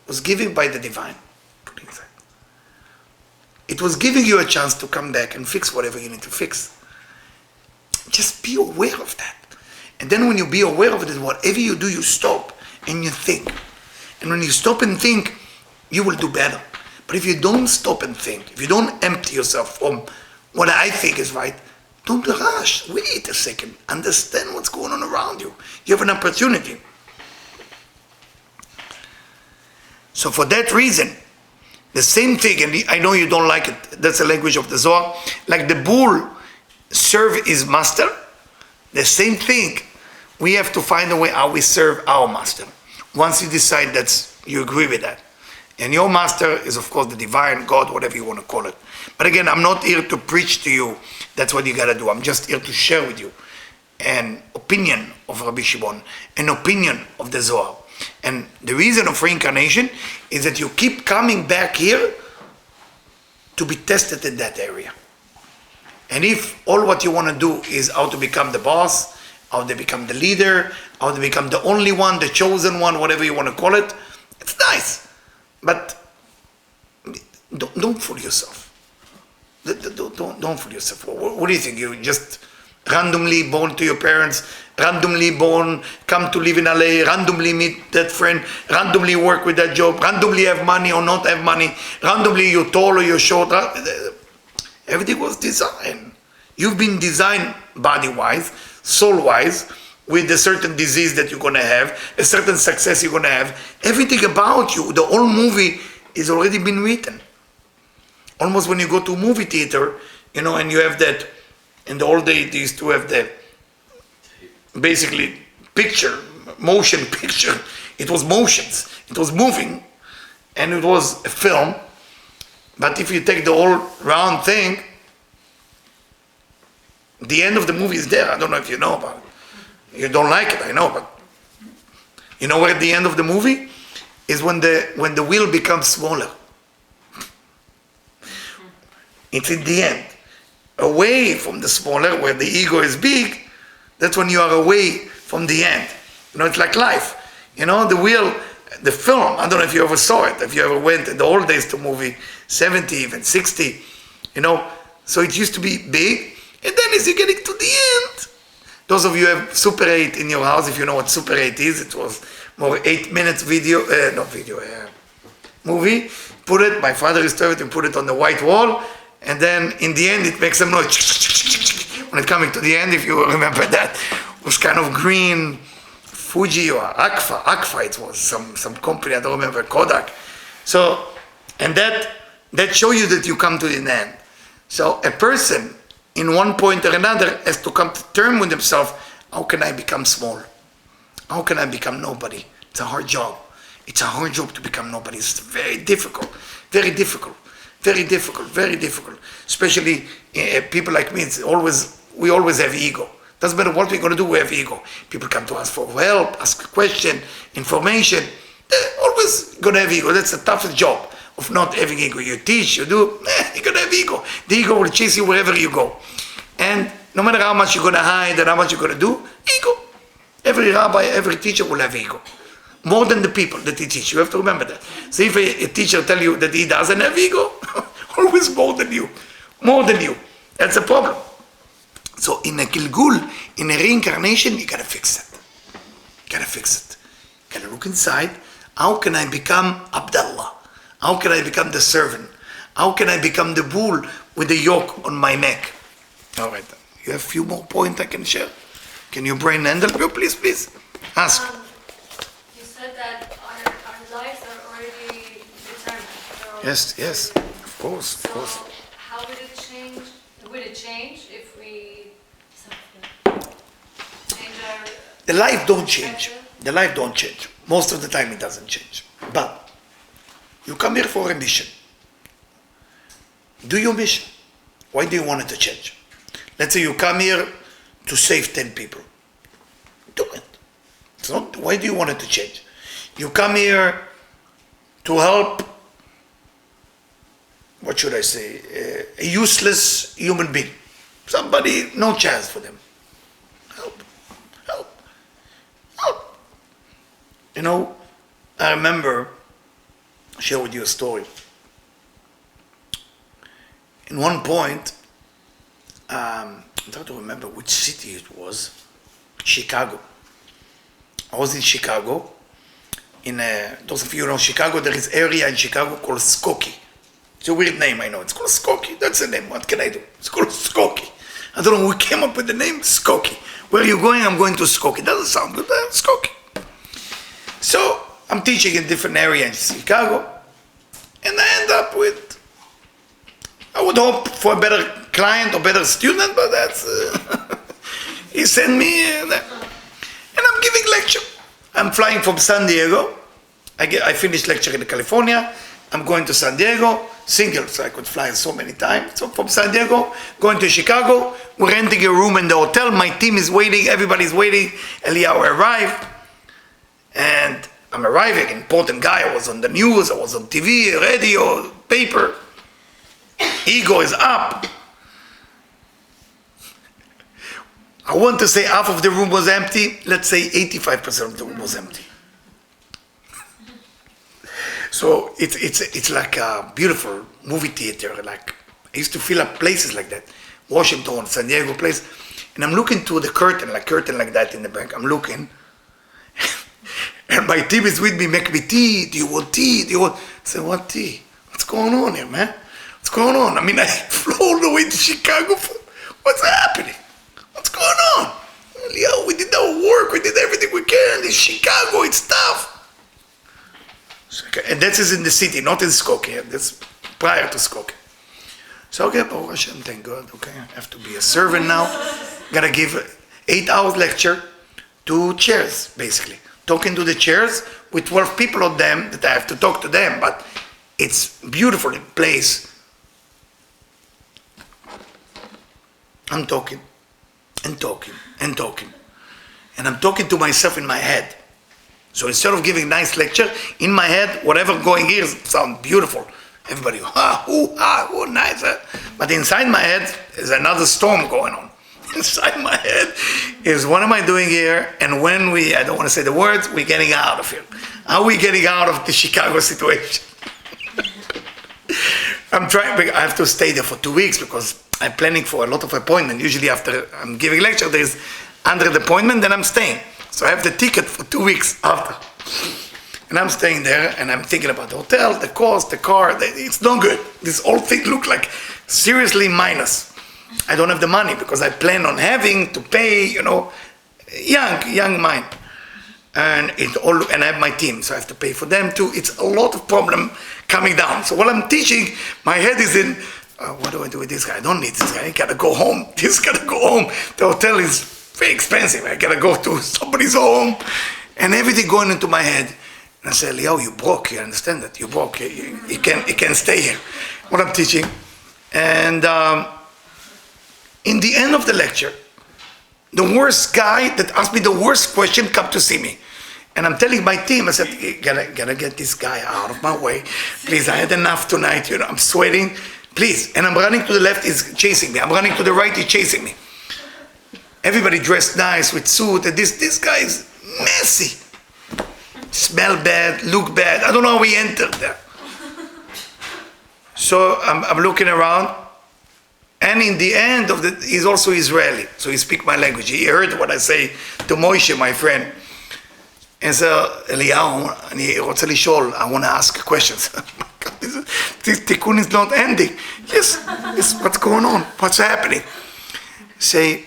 was given by the divine. It was giving you a chance to come back and fix whatever you need to fix. Just be aware of that. And then when you be aware of it, whatever you do, you stop and you think. And when you stop and think, you will do better. But if you don't stop and think, if you don't empty yourself from what I think is right, don't rush. Wait a second. Understand what's going on around you. You have an opportunity. So for that reason, the same thing, and I know you don't like it, that's the language of the Zohar, like the bull serve his master, the same thing, we have to find a way how we serve our master. Once you decide that you agree with that. And your master is, of course, the divine, God, whatever you want to call it. But again, I'm not here to preach to you, that's what you got to do. I'm just here to share with you an opinion of Rabbi Shimon, an opinion of the Zohar. And the reason of reincarnation is that you keep coming back here to be tested in that area. And if all what you want to do is how to become the boss, how to become the leader, how to become the only one, the chosen one, whatever you want to call it, it's nice. But don't fool yourself. Don't fool yourself. What do you think? You just randomly born to your parents, randomly born, come to live in LA, randomly meet that friend, randomly work with that job, randomly have money or not have money, randomly you're tall or you're short. Everything was designed. You've been designed body-wise, soul-wise, with a certain disease that you're going to have, a certain success you're going to have. Everything about you, the whole movie is already been written. Almost when you go to a movie theater, and you have that, in the old days they used to have the, basically, motion picture. It was motions. It was moving, and it was a film. But if you take the whole round thing, the end of the movie is there. I don't know if you know about it. You don't like it, I know, but you know where the end of the movie is? When the wheel becomes smaller. It's in the end. Away from the smaller, where the ego is big, that's when you are away from the end. It's like life. The wheel, the film, I don't know if you ever saw it, if you ever went in the old days to movie, 70, even 60, so it used to be big, and then as you're getting to the end, Those of you who have Super 8 in your house, if you know what Super 8 is, it was more 8 minutes video, movie. Put it, my father used to have it, and put it on the white wall, and then in the end it makes some noise. When it's coming to the end, if you remember that, it was kind of green, Fuji or Agfa, it was some company, I don't remember, Kodak. So, and that show you that you come to the end. So a person, in one point or another, has to come to terms with himself. How can I become small? How can I become nobody? It's a hard job. It's a hard job to become nobody. It's very difficult, very difficult, very difficult, very difficult. Especially people like me, we always have ego. Doesn't matter what we're going to do, we have ego. People come to us for help, ask a question, information. They're always going to have ego. That's the toughest job of not having ego. You teach, you do, you're going to have ego. The ego will chase you wherever you go. And no matter how much you're going to hide and how much you're going to do, ego. Every rabbi, every teacher will have ego. More than the people that he teach. You have to remember that. So if a teacher tell you that he doesn't have ego, always more than you. More than you. That's a problem. So in a Gilgul, in a reincarnation, you gotta fix it. You gotta fix it. You gotta look inside. How can I become Abdullah? How can I become the servant? How can I become the bull with the yoke on my neck? All right. You have a few more points I can share? Can your brain handle you? Please. Ask. You said that our lives are already determined. So Yes. Of course. How would it change? Would it change if we change our... The life don't change. The life don't change. Most of the time it doesn't change. But you come here for a mission. Do your mission. Why do you want it to change? Let's say you come here to save 10 people. Do it. It's not, why do you want it to change? You come here to help, what should I say, a useless human being. Somebody, no chance for them. Help. You know, I remember, I'll share with you a story. In one point, I'm trying to remember which city it was, Chicago. I was in Chicago. Those of you who know Chicago, there is area in Chicago called Skokie. It's a weird name, I know. It's called Skokie. That's the name. What can I do? It's called Skokie. I don't know who came up with the name Skokie. Where are you going? I'm going to Skokie. Doesn't sound good, but Skokie. So I'm teaching in different areas in Chicago, and I end up with, I would hope for a better client or better student, but that's, he sent me, and I'm giving lecture. I'm flying from San Diego. I finished lecture in California. I'm going to San Diego, single, so I could fly so many times. So from San Diego, going to Chicago, we're renting a room in the hotel. My team is waiting, everybody's waiting. Eliyahu arrived, and I'm arriving, important guy. I was on the news, I was on TV, radio, paper. Ego is up. I want to say half of the room was empty. Let's say 85% of the room was empty. So it's like a beautiful movie theater. Like I used to fill up places like that, Washington, San Diego place, and I'm looking to the curtain like that in the back. I'm looking, and my team is with me. Make me tea. Do you want tea? I say, what tea? What's going on here, man? What's going on? I mean, I flew all the way to Chicago. What's happening? What's going on? Eliyahu, we did our work. We did everything we can. It's Chicago. It's tough. And that is in the city, not in Skokie. That's prior to Skokie. So, okay, Baruch Hashem, thank God. Okay, I have to be a servant now. Gotta give 8 hours lecture to chairs, basically. Talking to the chairs with 12 people on them that I have to talk to them. But it's beautiful place. I'm talking and talking and talking. And I'm talking to myself in my head. So instead of giving nice lecture, in my head, whatever going here sounds beautiful. Everybody, nice. But inside my head is another storm going on. Inside my head is, what am I doing here? And when I don't want to say the words, we're getting out of here. How are we getting out of the Chicago situation? I have to stay there for 2 weeks because I'm planning for a lot of appointments. Usually after I'm giving lecture, there's 100 appointment, then I'm staying. So I have the ticket for 2 weeks after. And I'm staying there, and I'm thinking about the hotel, the cost, the car. It's not good. This whole thing look like seriously minus. I don't have the money because I plan on having to pay, young mind. And I have my team, so I have to pay for them too. It's a lot of problem coming down. So while I'm teaching, my head is in, what do I do with this guy? I don't need this guy. I gotta go home. This gotta go home. The hotel is very expensive. I gotta go to somebody's home, and everything going into my head. And I say, Eliyahu, you broke. You understand that? You broke. You can't stay here. What I'm teaching, and in the end of the lecture, the worst guy that asked me the worst question come to see me. And I'm telling my team, I said, gotta get this guy out of my way. Please, I had enough tonight, I'm sweating. Please. And I'm running to the left, he's chasing me. I'm running to the right, he's chasing me. Everybody dressed nice with suit, and this guy is messy. Smell bad, look bad. I don't know how he entered there. So I'm looking around, and in the end of he's also Israeli, so he speaks my language. He heard what I say to Moshe, my friend. And so, Eliyahu, אני רוצה לשאול, I want to ask questions. This tikkun is not ending. Yes, what's going on? What's happening? Say,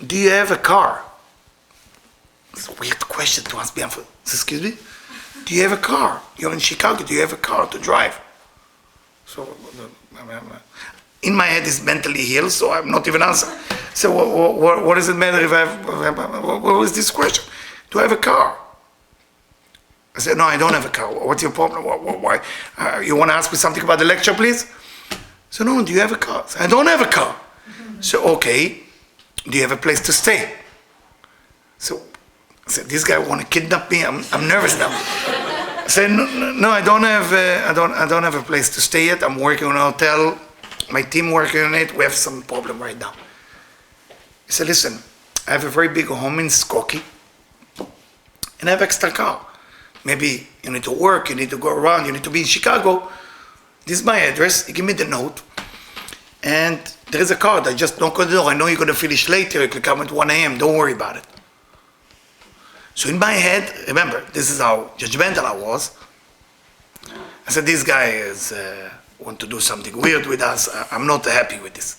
do you have a car? It's a weird question to ask me. Excuse me? Do you have a car? You're in Chicago, do you have a car to drive? So, in my head is mentally healed, so I'm not even answering. So what does it matter if I have, what was this question? Do I have a car? I said, no, I don't have a car. What's your problem? Why? You want to ask me something about the lecture, please? So no, do you have a car? I said, I don't have a car. So, okay, do you have a place to stay? So I said, this guy want to kidnap me? I'm nervous now. I said, no, I don't have a place to stay yet. I'm working on a hotel. My team working on it. We have some problem right now. He said, listen, I have a very big home in Skokie, and I have extra car. Maybe you need to work, you need to go around, you need to be in Chicago. This is my address. He gave me the note. And there is a card. I just knock on the door. I know you're going to finish later. You can come at 1 a.m. Don't worry about it. So in my head, remember, this is how judgmental I was. I said, this guy is want to do something weird with us. I'm not happy with this.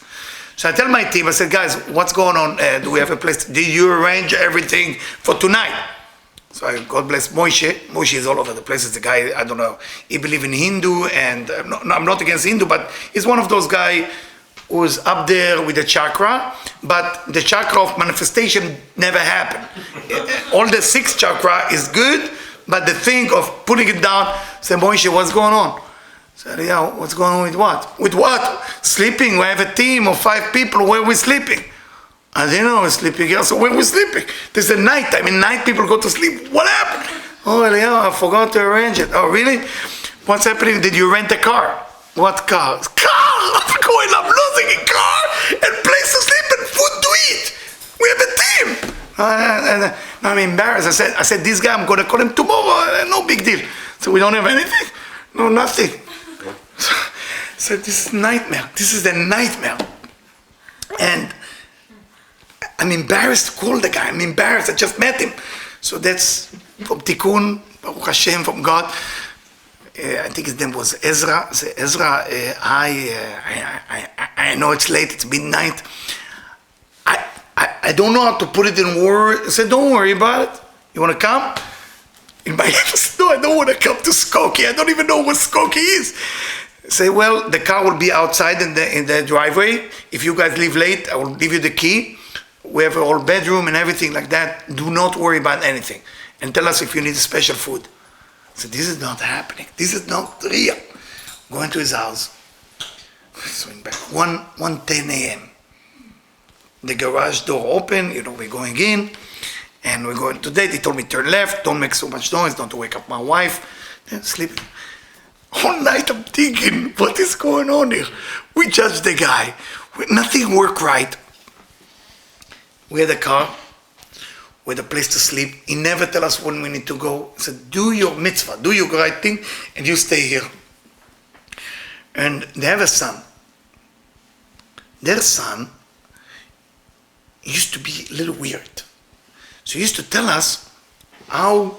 So I tell my team, I said, guys, what's going on? Do we have a place? Did you arrange everything for tonight? So God bless Moshe. Moshe is all over the place. It's a guy, I don't know, he believes in Hindu, and I'm not against Hindu, but he's one of those guys who's up there with the chakra, but the chakra of manifestation never happened. All the 6 chakra is good, but the thing of putting it down, say, Moshe, what's going on? So, yeah, what's going on with what? With what? Sleeping. We have a team of 5 people. Where are we sleeping? I didn't know I was sleeping here, so where are we sleeping? There's a night time. In night, people go to sleep. What happened? Oh, yeah, I forgot to arrange it. Oh, really? What's happening? Did you rent a car? What car? Car! I'm losing a car and place to sleep and food to eat. We have a team. I'm embarrassed. I said, this guy, I'm going to call him tomorrow. No big deal. So we don't have anything? No, nothing. So this is nightmare. This is a nightmare. And I'm embarrassed to call the guy. I'm embarrassed. I just met him. So that's from Tikkun, Baruch Hashem, from God. I think his name was Ezra. I said, Ezra, I know it's late. It's midnight. I don't know how to put it in words. I said, don't worry about it. You want to come? In my head, I said, no, I don't want to come to Skokie. I don't even know what Skokie is. I say, well, the car will be outside in the driveway. If you guys leave late, I will give you the key. We have a whole bedroom and everything like that. Do not worry about anything. And tell us if you need special food. So this is not happening. This is not real. Going to his house. Swing back. 1:10 a.m. The garage door open. We're going in. And we're going to date. He told me turn left. Don't make so much noise. Don't wake up my wife. Then sleep. All night I'm thinking, what is going on here? We judged the guy. Nothing worked right. We had a car. We had a place to sleep. He never tell us when we need to go. He said, do your mitzvah, do your right thing, and you stay here. And they have a son. Their son he used to be a little weird. So he used to tell us how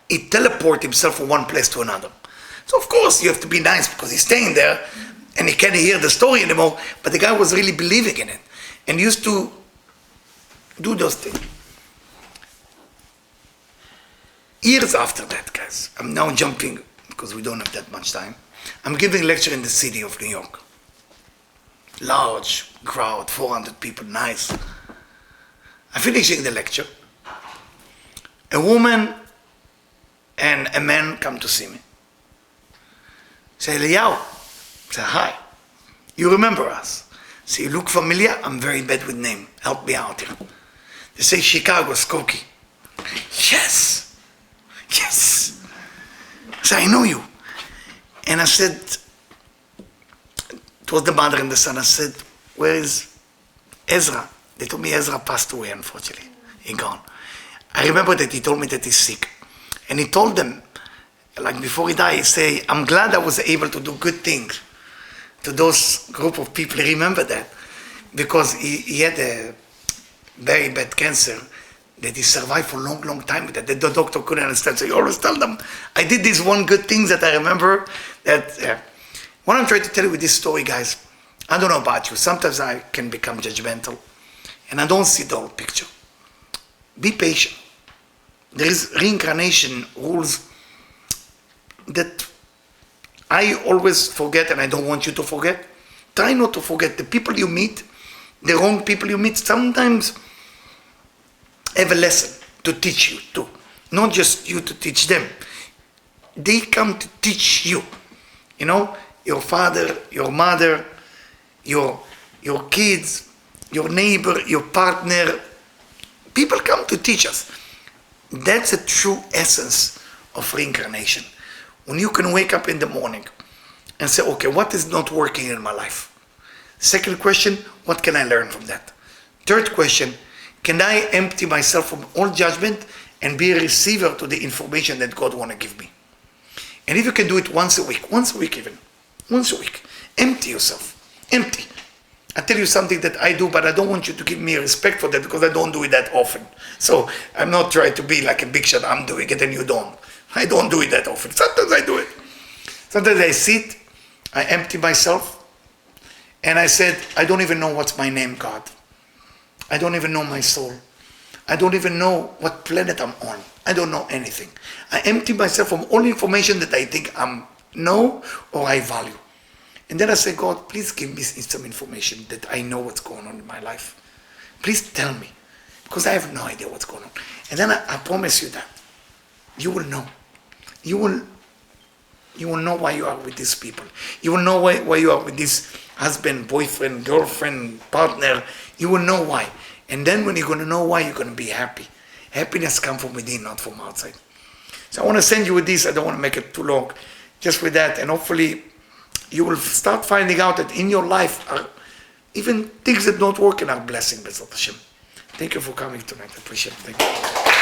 he teleported himself from one place to another. So of course you have to be nice because he's staying there and he can't hear the story anymore, but the guy was really believing in it and used to do those things. Years after that, guys, I'm now jumping because we don't have that much time. I'm giving a lecture in the city of New York. Large crowd, 400 people, nice. I'm finishing the lecture. A woman and a man come to see me. Say, Eliyahu. Say, hi. You remember us? Say, you look familiar? I'm very bad with name. Help me out here. They say, Chicago, Skokie. Yes. Yes. So I know you. And I said, it was the mother and the son. I said, where is Ezra? They told me Ezra passed away, unfortunately. He gone. I remember that he told me that he's sick. And he told them, like before he died, he said, I'm glad I was able to do good things to those group of people. I remember that. Because he had a very bad cancer that he survived for a long, long time with that. The doctor couldn't understand. So he always tell them, I did this one good thing that I remember. That what I'm trying to tell you with this story, guys, I don't know about you. Sometimes I can become judgmental. And I don't see the whole picture. Be patient. There is reincarnation rules that I always forget, and I don't want you to forget. Try not to forget the people you meet, the wrong people you meet. Sometimes have a lesson to teach you too. Not just you to teach them. They come to teach you. You know, your father, your mother, your kids, your neighbor, your partner. People come to teach us. That's a true essence of reincarnation. When you can wake up in the morning and say, okay, what is not working in my life? Second question, what can I learn from that? Third question, can I empty myself from all judgment and be a receiver to the information that God wants to give me? And if you can do it once a week even, once a week, empty yourself, empty. I tell you something that I do, but I don't want you to give me respect for that because I don't do it that often. So I'm not trying to be like a big shot, I'm doing it and you don't. I don't do it that often. Sometimes I do it. Sometimes I sit, I empty myself, and I said, I don't even know what's my name, God. I don't even know my soul. I don't even know what planet I'm on. I don't know anything. I empty myself from all information that I think I know or I value. And then I say, God, please give me some information that I know what's going on in my life. Please tell me, because I have no idea what's going on. And then I promise you that you will know. You will know why you are with these people. You will know why you are with this husband, boyfriend, girlfriend, partner. You will know why. And then when you're going to know why, you're going to be happy. Happiness comes from within, not from outside. So I want to send you with this. I don't want to make it too long. Just with that. And hopefully you will start finding out that in your life, even things that don't work in are blessing, B'ezrat Hashem. Thank you for coming tonight. I appreciate it. Thank you.